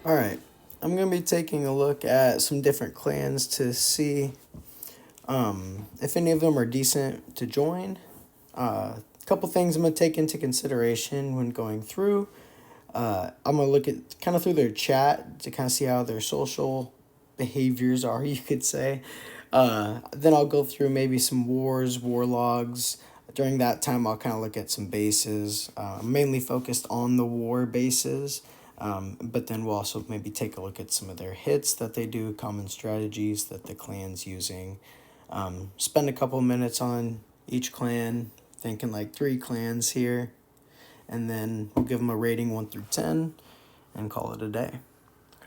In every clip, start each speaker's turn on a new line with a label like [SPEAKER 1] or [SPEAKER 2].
[SPEAKER 1] All right, I'm gonna be taking a look at some different clans to see if any of them are decent to join. A couple things I'm gonna take into consideration when going through. I'm gonna look at kind of through their chat to kind of see how their social behaviors are, you could say. Then I'll go through maybe some wars, war logs. During that time, I'll kind of look at some bases, mainly focused on the war bases. But then we'll also maybe take a look at some of their hits that they do, common strategies that the clan's using. Spend a couple minutes on each clan, thinking like 3 clans here, and then we'll give them a rating 1 through 10 and call it a day.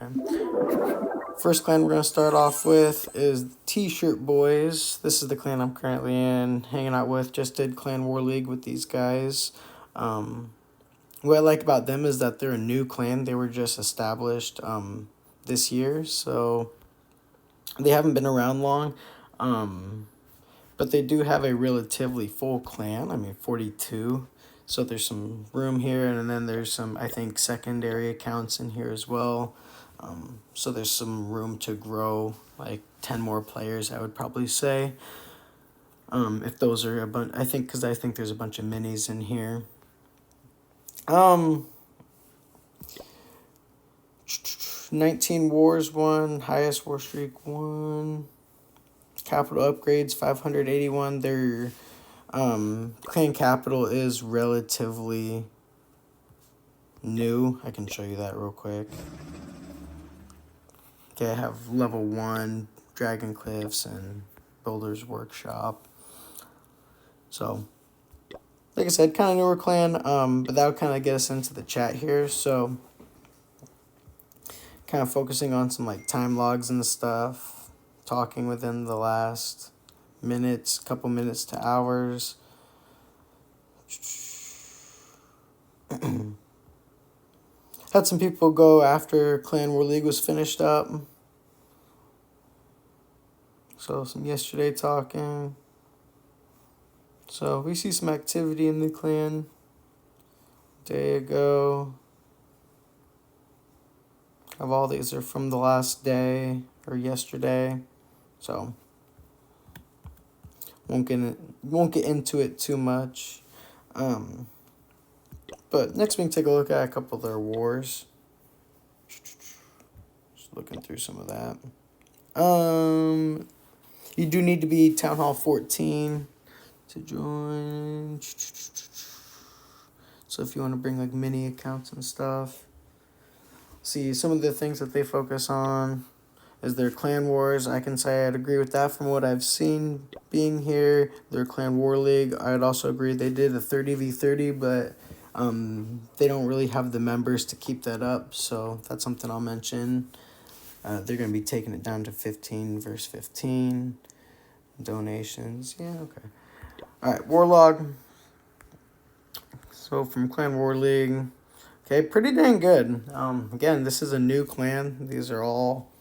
[SPEAKER 1] Okay. First clan we're going to start off with is T-Shirt Boys. This is the clan I'm currently in, hanging out with. Just did Clan War League with these guys. What I like about them is that they're a new clan. They were just established this year, so they haven't been around long. But they do have a relatively full clan. I mean, 42. So there's some room here, and then there's some, I think, secondary accounts in here as well. So there's some room to grow, like 10 more players, I would probably say. If those are a bunch, because I think there's a bunch of minis in here. 19 wars won, highest war streak won. Capital upgrades 581. Their clan capital is relatively new. I can show you that real quick. Okay, I have level 1 Dragon Cliffs and Builder's Workshop. So, like I said, kind of newer clan, but that would kind of get us into the chat here. So, kind of focusing on some like time logs and stuff, talking within the last minutes, couple minutes to hours. Had some people go after Clan War League was finished up. So some yesterday talking. So we see some activity in the clan. Day ago. Of all these are from the last day or yesterday. So won't get into it too much. But next we can take a look at a couple of their wars. Just looking through some of that. You do need to be Town Hall 14 to join. So if you want to bring like mini accounts and stuff. See, some of the things that they focus on is their clan wars. I can say I'd agree with that from what I've seen being here. Their Clan War League, I'd also agree they did a 30v30, but they don't really have the members to keep that up, so that's something I'll mention. They're going to be taking it down to 15 versus 15. Donations, yeah, okay. Alright, Warlog. So from Clan War League, okay, pretty dang good. Again, this is a new clan. These are all,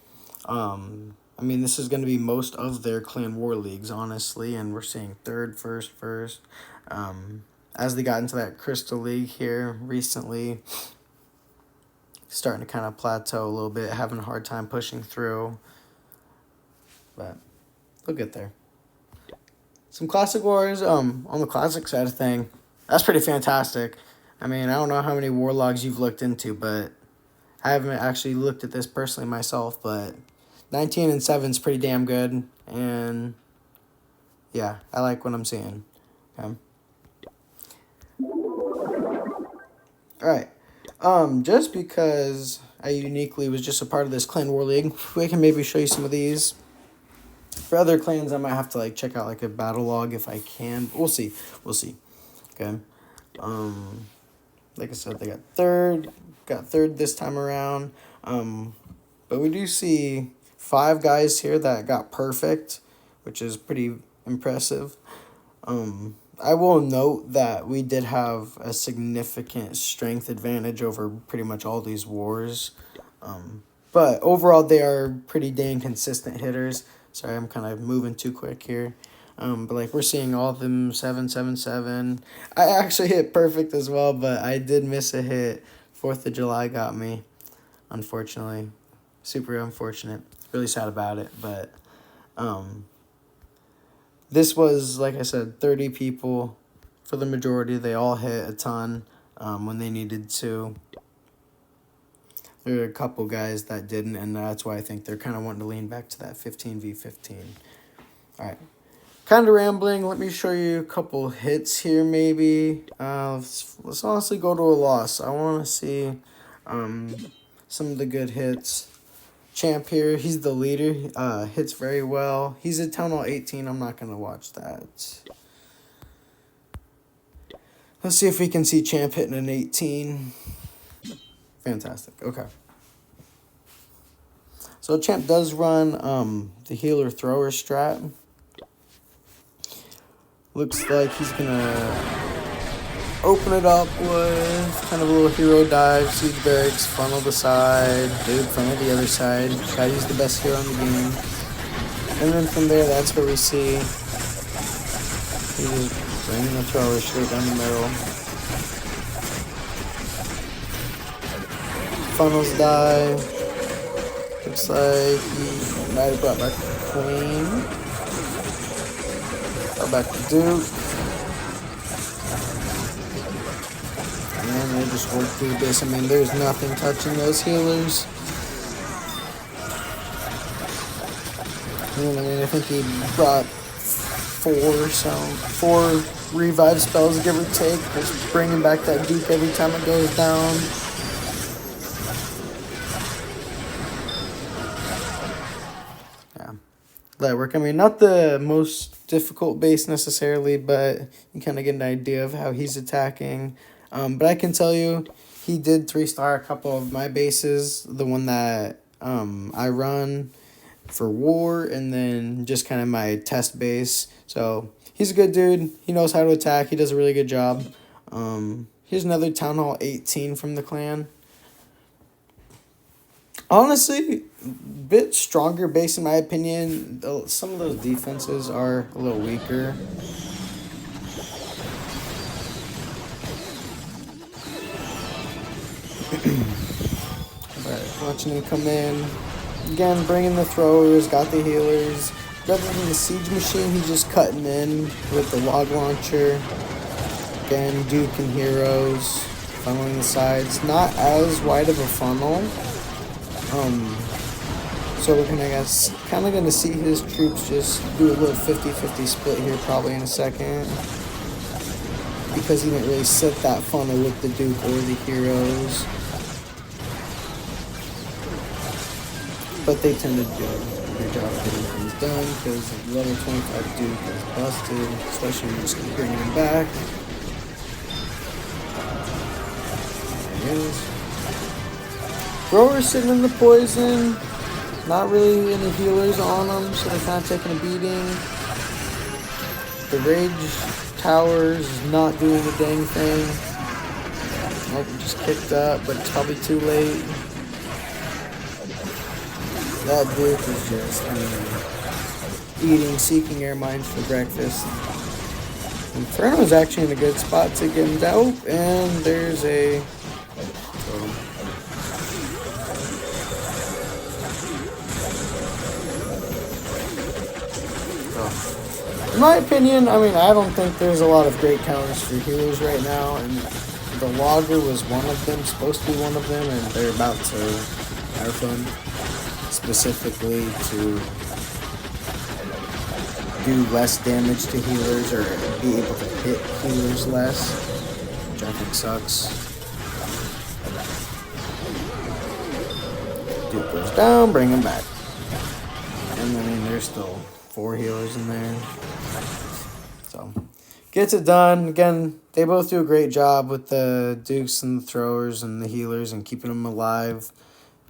[SPEAKER 1] this is going to be most of their Clan War Leagues, honestly, and we're seeing third, first. As they got into that Crystal League here recently, starting to kind of plateau a little bit, having a hard time pushing through, but they'll get there. Some Classic Wars, on the Classic side of thing, that's pretty fantastic. I mean, I don't know how many war logs you've looked into, but I haven't actually looked at this personally myself, but 19 and 7 is pretty damn good, and yeah, I like what I'm seeing. Okay. Alright, just because I uniquely was just a part of this Clan War League, we can maybe show you some of these. For other clans, I might have to like check out like a battle log if I can. We'll see. Okay. Like I said, they got third this time around. But we do see 5 guys here that got perfect, which is pretty impressive. I will note that we did have a significant strength advantage over pretty much all these wars. But overall, they are pretty dang consistent hitters. Sorry, I'm kind of moving too quick here. But like we're seeing all of them 7, 7, 7. I actually hit perfect as well, but I did miss a hit. 4th of July got me. unfortunately. Super unfortunate. Really sad about it, but this was, like I said, 30 people. For the majority, they all hit a ton when they needed to. There are a couple guys that didn't, and that's why I think they're kind of wanting to lean back to that 15v15. All right. Kind of rambling. Let me show you a couple hits here, maybe. Let's honestly go to a loss. I want to see some of the good hits. Champ here, he's the leader. Hits very well. He's at Town Hall 18. I'm not going to watch that. Let's see if we can see Champ hitting an 18. Fantastic. Okay. So Champ does run the healer thrower strat. Looks like he's going to open it up with kind of a little hero dive, siege barracks, funnel the side, dude, funnel the other side. Gotta use the best hero in the game. And then from there, that's where we see he's just bringing the thrower straight down the middle. Funnels die. Looks like he might have brought back the queen. Brought back the duke. And they just work through this. I mean, there's nothing touching those healers. And I mean, I think he brought four revive spells, give or take. Just bringing back that duke every time it goes down. That work. I mean, not the most difficult base necessarily, but you kind of get an idea of how he's attacking. But I can tell you, he did 3-star a couple of my bases. The one that I run for war, and then just kind of my test base. So he's a good dude. He knows how to attack. He does a really good job. Here's another Town Hall 18 from the clan. Honestly, bit stronger base in my opinion. Some of those defenses are a little weaker. But watching him come in again, bringing the throwers, got the healers. Rather than the siege machine, he's just cutting in with the log launcher. Again, Duke and heroes, funneling the sides. Not as wide of a funnel. So we're kind of gonna see his troops just do a little 50-50 split here probably in a second, because he didn't really set that funnel with the Duke or the heroes. But they tend to do a good job of getting things done, because level 25 Duke is busted, especially when you're just bringing him back. There he is. Thrower sitting in the poison. Not really any healers on them, so they're kind of taking a beating. The Rage Tower's not doing a dang thing. Nope, just kicked up, but it's probably too late. That Duke is just, eating Seeking Air Mines for breakfast. Inferno's actually in a good spot to get him out, and there's a... In my opinion, I mean, I don't think there's a lot of great counters for heroes right now, and the Logger was one of them, supposed to be one of them, and they're about to nerf him, specifically to do less damage to healers, or be able to hit healers less, which I think sucks. Duke goes down, bring him back. And I mean, there's still 4 healers in there. So, gets it done. Again, they both do a great job with the Dukes and the throwers and the healers and keeping them alive.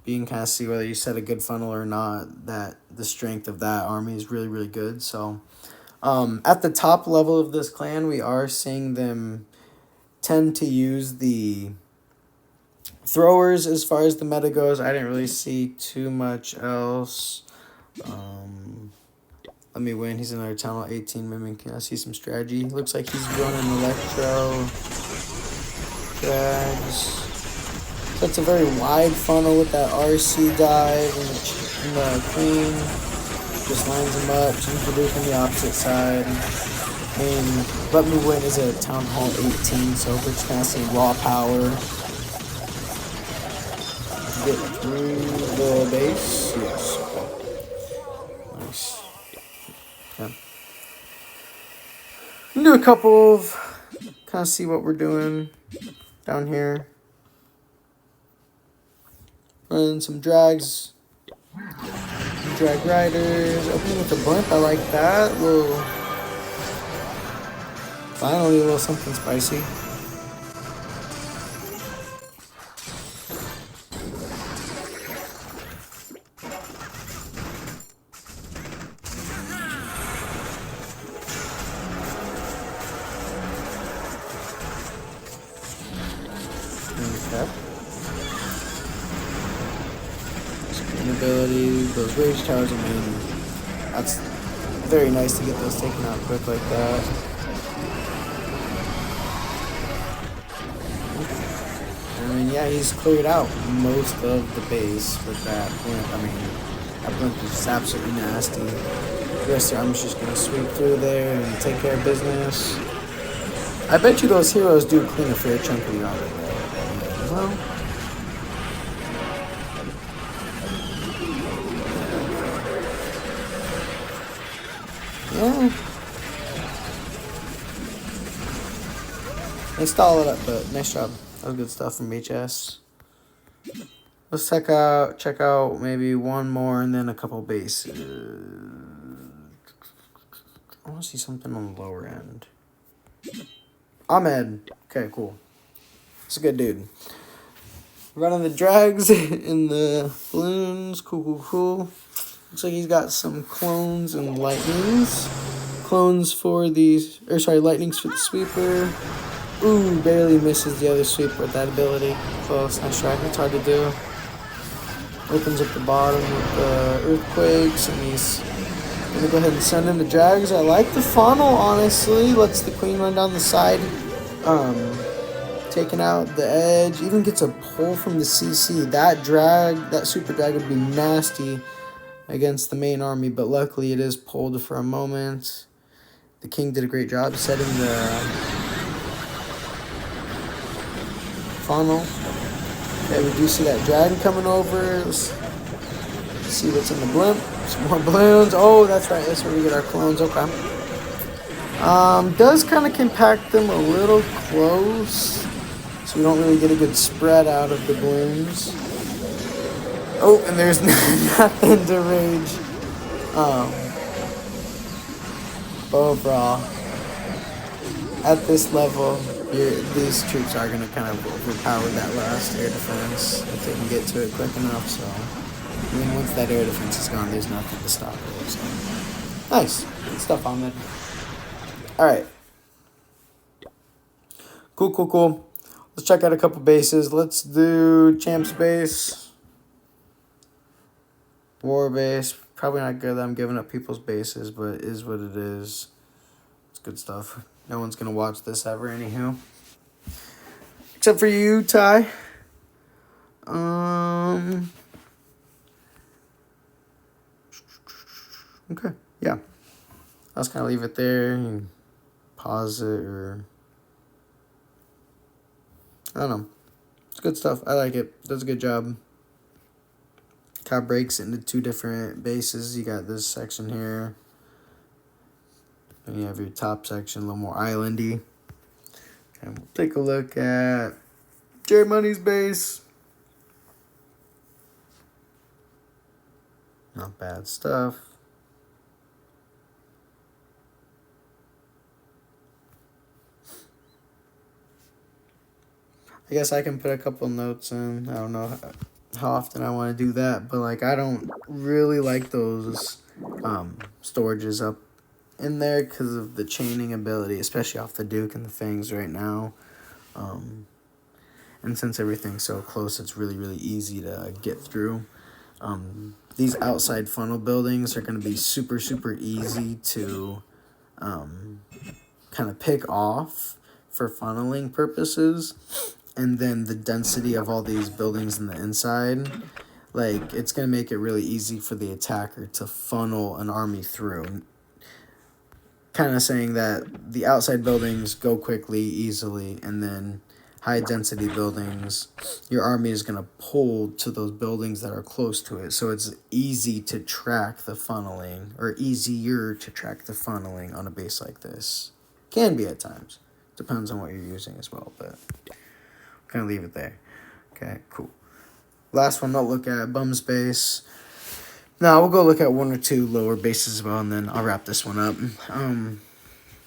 [SPEAKER 1] But you can kind of see whether you set a good funnel or not, that the strength of that army is really, really good. So, at the top level of this clan, we are seeing them tend to use the throwers as far as the meta goes. I didn't really see too much else. Let me win. He's another Town Hall 18 mimic. Can I see some strategy? Looks like he's running Electro. Drags. So it's a very wide funnel with that RC dive and the queen. Just lines them up, change the Duke on the opposite side. And Let Me Win is a Town Hall 18, so we're just kind of seeing raw power. Get through the base. Yes. Okay. Nice. Yeah. Do a couple of, kind of see what we're doing down here. Running some drags. Drag riders. Opening with a blimp. I like that. Finally, a little something spicy. Okay. Screen ability, those rage towers, I mean, that's very nice to get those taken out quick like that. I mean, yeah, he's cleared out most of the base with that blimp. I mean, that blimp is just absolutely nasty. The rest of the army's just gonna sweep through there and take care of business. I bet you those heroes do clean a fair chunk of the armor though. Well, yeah. They stall it up, but nice job. That was good stuff from HS. Let's check out maybe one more and then a couple bases. I want to see something on the lower end. Ahmed. Okay, cool. It's a good dude. Running the drags in the balloons. Cool. Looks like he's got some clones and lightnings. Lightnings for the sweeper. Ooh, barely misses the other sweeper with that ability. Close, nice try. It's hard to do. Opens up the bottom with the earthquakes, and he's gonna go ahead and send in the drags. I like the funnel, honestly. Lets the queen run down the side. Taking out the edge. Even gets a pull from the CC. That super drag would be nasty against the main army, but luckily it is pulled for a moment. The king did a great job setting the funnel. Okay, we do see that dragon coming over. Let's see what's in the blimp. Some more balloons. Oh, that's right. That's where we get our clones. Okay. Does kind of compact them a little close, so we don't really get a good spread out of the balloons. Oh, and there's nothing to rage. Overall, at this level, these troops are going to kind of overpower that last air defense if they can get to it quick enough. So, I mean, once that air defense is gone, there's nothing to stop it. So, nice. Good stuff, Ahmed. Alright. Cool. Let's check out a couple bases. Let's do Champ's base. War base. Probably not good that I'm giving up people's bases, but it is what it is. It's good stuff. No one's going to watch this ever, anywho. Except for you, Ty. Okay, yeah. I'll just kind of leave it there and pause it, or I don't know. It's good stuff. I like it. Does a good job. Kind of breaks into two different bases. You got this section here. And you have your top section, a little more islandy. And we'll take a look at J Money's base. Not bad stuff. I guess I can put a couple notes in. I don't know how often I want to do that, but like I don't really like those storages up in there because of the chaining ability, especially off the Duke and the Fangs right now. And since everything's so close, it's really, really easy to get through. These outside funnel buildings are going to be super, super easy to kind of pick off for funneling purposes. and then the density of all these buildings in the inside, like, it's going to make it really easy for the attacker to funnel an army through. Kind of saying that the outside buildings go quickly, easily, and then high density buildings, your army is going to pull to those buildings that are close to it. So it's easy to track the funneling, or easier to track the funneling on a base like this. Can be at times. Depends on what you're using as well, but I'm going to leave it there. Okay, cool. Last one I'll look at, bum space. Now we'll go look at one or two lower bases as well, and then I'll wrap this one up.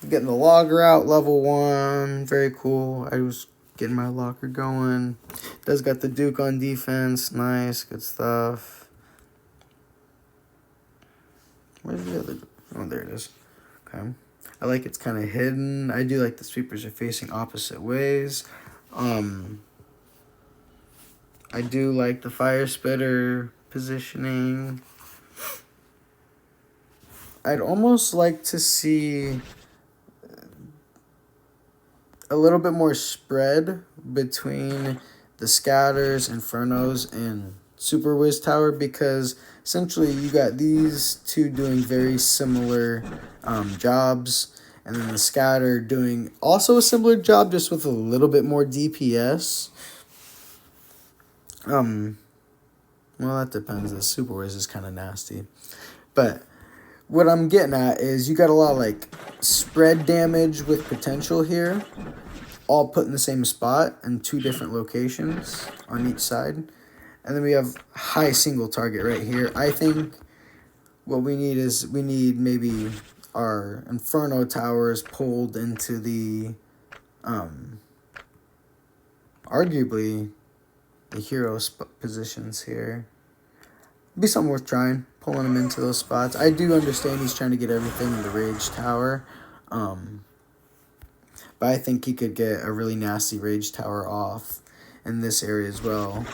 [SPEAKER 1] Getting the logger out, level 1, very cool. I was getting my logger going. Does got the Duke on defense, nice, good stuff. Where's the other? Oh, there it is. Okay. I like it's kind of hidden. I do like the sweepers are facing opposite ways. I do like the fire spitter positioning. I'd almost like to see a little bit more spread between the scatters, infernos, and super whiz tower, because essentially you got these two doing very similar jobs, and then the scatter doing also a similar job, just with a little bit more DPS. Well, that depends. The super whiz is kind of nasty, but what I'm getting at is you got a lot of like spread damage with potential here, all put in the same spot in 2 different locations on each side. And then we have high single target right here. I think what we need is maybe our Inferno towers pulled into the arguably the hero positions here. Be something worth trying, pulling him into those spots. I do understand he's trying to get everything in the Rage Tower, but I think he could get a really nasty Rage Tower off in this area as well,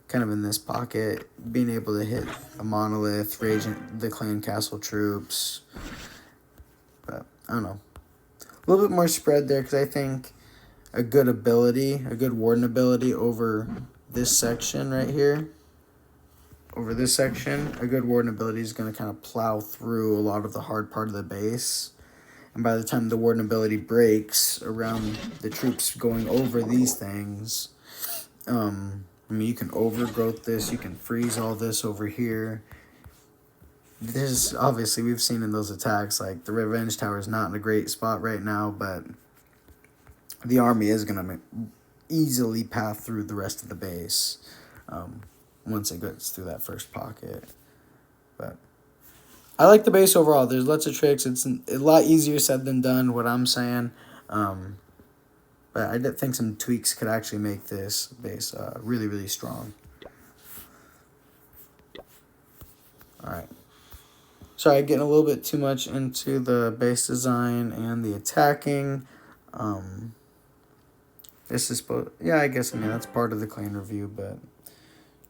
[SPEAKER 1] kind of in this pocket, being able to hit a Monolith, Rage the Clan Castle troops, but I don't know. A little bit more spread there, because I think a good Warden ability over this section right here, a good Warden ability is going to kind of plow through a lot of the hard part of the base. And by the time the Warden ability breaks around the troops going over these things, I mean, you can overgrowth this, you can freeze all this over here. There's, obviously, we've seen in those attacks, like, the Revenge Tower is not in a great spot right now, but the army is going to easily path through the rest of the base. Once it gets through that first pocket. But I like the base overall. There's lots of tricks. It's a lot easier said than done, what I'm saying. But I did think some tweaks could actually make this base really, really strong. Alright. Sorry, getting a little bit too much into the base design and the attacking. This is supposed... Yeah, I guess, that's part of the clan review, but...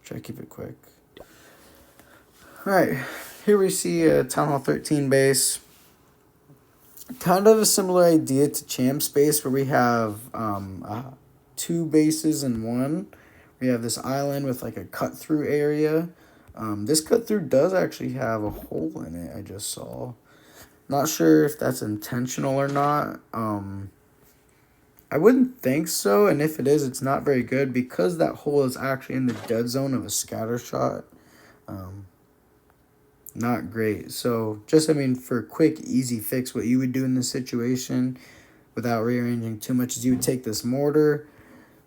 [SPEAKER 1] Try to keep it quick. Alright, here we see a Town Hall 13 base. Kind of a similar idea to Champ's base, where we have 2 bases in one. We have this island with like a cut-through area. This cut-through does actually have a hole in it, I just saw. Not sure if that's intentional or not. I wouldn't think so, and if it is, it's not very good, because that hole is actually in the dead zone of a scatter shot. Not great. So, just, for a quick, easy fix, what you would do in this situation, without rearranging too much, is you would take this mortar,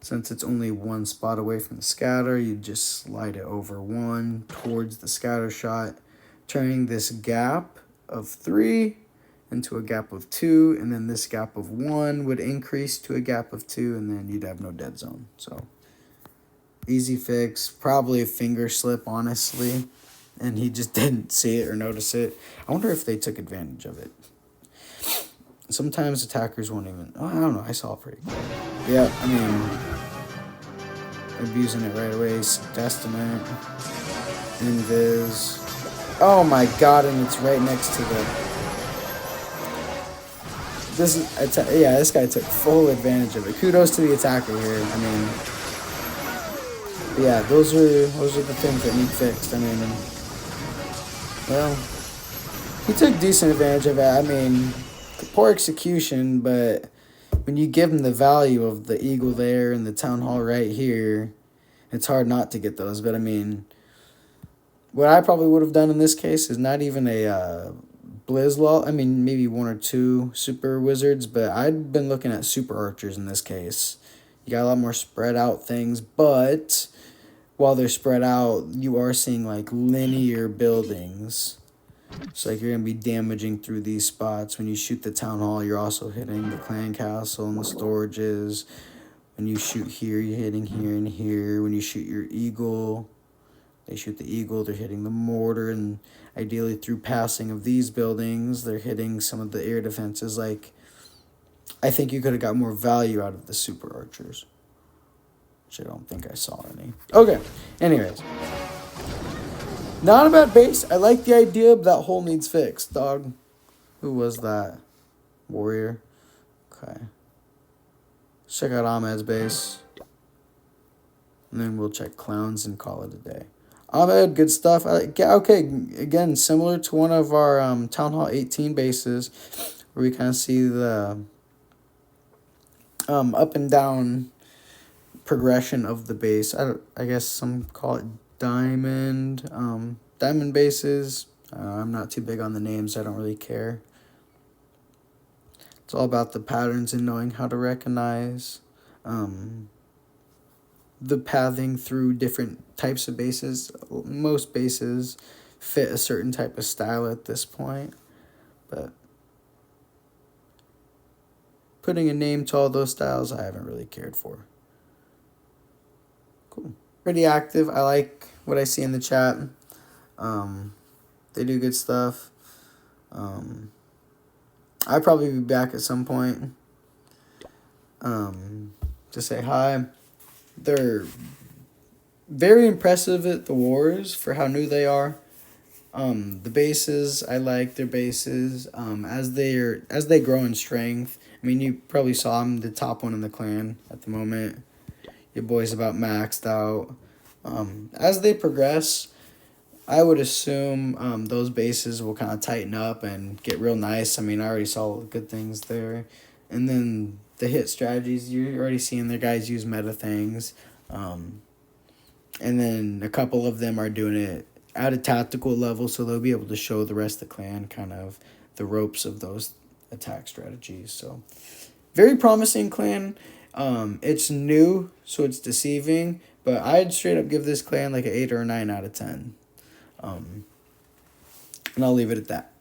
[SPEAKER 1] since it's only 1 spot away from the scatter, you just slide it over 1 towards the scatter shot, turning this gap of 3 into a gap of 2, and then this gap of 1 would increase to a gap of 2, and then you'd have no dead zone. So, easy fix, probably a finger slip, honestly, and he just didn't see it or notice it. I wonder if they took advantage of it. Sometimes attackers won't even... Oh, I don't know, I saw it pretty quick. Yeah, abusing it right away. Testament, Invis. Oh my god, and it's right next to the... Yeah, this guy took full advantage of it. Kudos to the attacker here. I mean, yeah, those are the things that need fixed. I mean, well, he took decent advantage of it. I mean, poor execution, but when you give him the value of the eagle there and the town hall right here, it's hard not to get those. But I mean, what I probably would have done in this case is not even a Blizzlaw. I mean, maybe one or two super wizards, but I'd been looking at super archers in this case. You got a lot more spread out things, but while they're spread out, you are seeing like linear buildings. So like you're gonna be damaging through these spots. When you shoot the town hall, you're also hitting the clan castle and the storages. When you shoot here, you're hitting here and here. When you shoot your eagle, they shoot the eagle, they're hitting the mortar, and ideally through passing of these buildings, they're hitting some of the air defenses. Like, I think you could have got more value out of the super archers, which I don't think I saw any. Okay, anyways. Not a bad base. I like the idea, but that hole needs fixed, dog. Who was that? Warrior. Okay. Check out Ahmed's base. And then we'll check clowns and call it a day. Ahmed, good stuff. Okay, again, similar to one of our Town Hall 18 bases, where we kind of see the up and down progression of the base. I guess some call it diamond. Diamond bases. I'm not too big on the names. I don't really care. It's all about the patterns and knowing how to recognize the pathing through different types of bases. Most bases fit a certain type of style at this point, but putting a name to all those styles I haven't really cared for. Cool. Pretty active. I like what I see in the chat. They do good stuff. I'll probably be back at some point to say hi. They're very impressive at the wars for how new they are. The bases, I like their bases. As they grow in strength. I mean, you probably saw I'm the top one in the clan at the moment. Your boy's about maxed out. As they progress, I would assume those bases will kind of tighten up and get real nice. I mean, I already saw good things there. And then the hit strategies, you're already seeing their guys use meta things. And then a couple of them are doing it at a tactical level, so they'll be able to show the rest of the clan kind of the ropes of those attack strategies. So very promising clan. It's new, so it's deceiving, but I'd straight up give this clan like an 8 or a 9 out of 10. And I'll leave it at that.